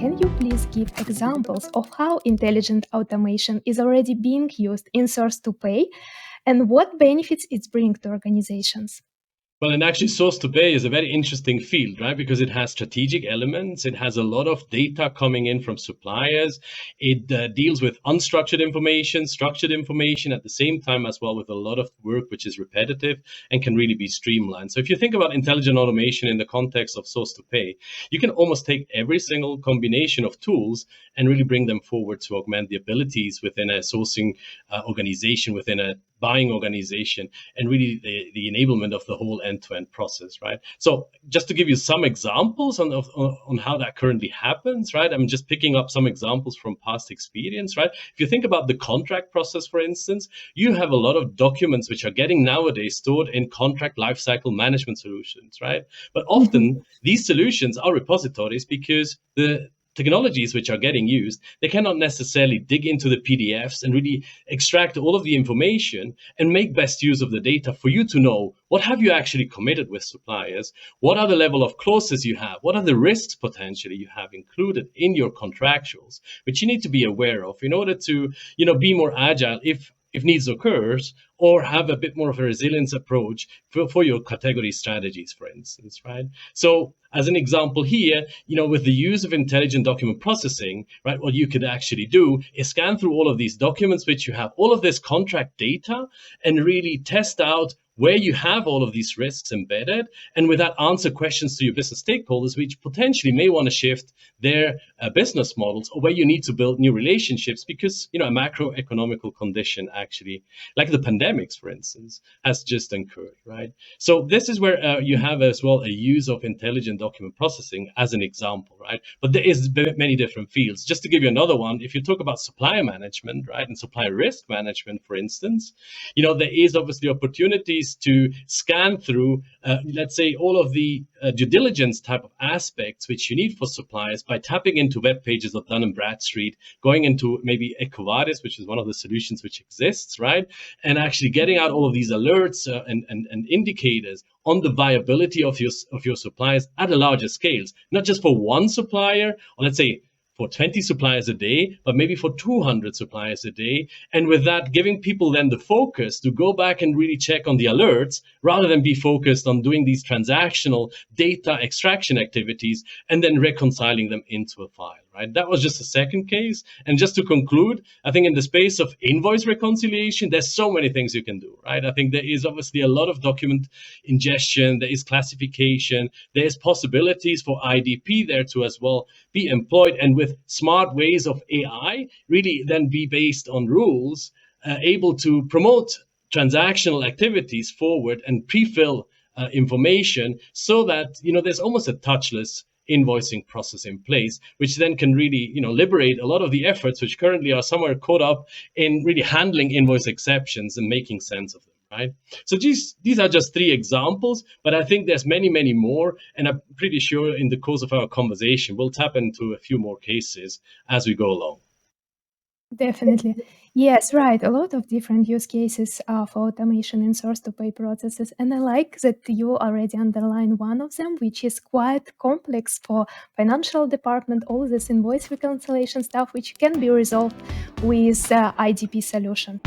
can you please give examples of how intelligent automation is already being used in source to pay and what benefits it's bringing to organizations? Well, and actually, source to pay is a very interesting field, right? Because it has strategic elements. It has a lot of data coming in from suppliers. It deals with unstructured information, structured information at the same time as well, with a lot of work which is repetitive and can really be streamlined. So if you think about intelligent automation in the context of source to pay, you can almost take every single combination of tools and really bring them forward to augment the abilities within a sourcing organization, within a buying organization, and really the enablement of the whole end-to-end process, right? So just to give you some examples on how that currently happens, right? I'm just picking up some examples from past experience, right? If you think about the contract process, for instance, you have a lot of documents which are getting nowadays stored in contract lifecycle management solutions, right? But often these solutions are repositories because the technologies which are getting used, they cannot necessarily dig into the PDFs and really extract all of the information and make best use of the data for you to know what have you actually committed with suppliers, what are the level of clauses you have, what are the risks potentially you have included in your contractuals, which you need to be aware of in order to, be more agile if needs occurs, or have a bit more of a resilience approach for your category strategies, for instance, right? So as an example here, with the use of intelligent document processing, right, what you could actually do is scan through all of these documents which you have, all of this contract data, and really test out where you have all of these risks embedded, and with that answer questions to your business stakeholders, which potentially may want to shift their business models, or where you need to build new relationships because, a macroeconomical condition actually, like the pandemics, for instance, has just occurred, right? So this is where you have as well a use of intelligent document processing as an example, right? But there is many different fields. Just to give you another one, if you talk about supplier management, right, and supplier risk management, for instance, there is obviously opportunities to scan through, let's say, all of the due diligence type of aspects which you need for suppliers by tapping into web pages of Dun & Bradstreet, going into maybe EcoVadis, which is one of the solutions which exists, right? And actually getting out all of these alerts and indicators on the viability of your suppliers at a larger scales, not just for one supplier, or let's say for 20 suppliers a day, but maybe for 200 suppliers a day. And with that, giving people then the focus to go back and really check on the alerts rather than be focused on doing these transactional data extraction activities and then reconciling them into a file, right? That was just a second case. And just to conclude, I think in the space of invoice reconciliation, there's so many things you can do, right? I think there is obviously a lot of document ingestion, there is classification, there's possibilities for IDP there to as well be employed, and with smart ways of AI, really then be based on rules, able to promote transactional activities forward and pre-fill information so that, there's almost a touchless invoicing process in place, which then can really, liberate a lot of the efforts which currently are somewhere caught up in really handling invoice exceptions and making sense of them. Right. So these are just three examples, but I think there's many, many more. And I'm pretty sure in the course of our conversation, we'll tap into a few more cases as we go along. Definitely. Yes, right. A lot of different use cases for automation in source to pay processes. And I like that you already underlined one of them, which is quite complex for financial department, all this invoice reconciliation stuff, which can be resolved with IDP solution.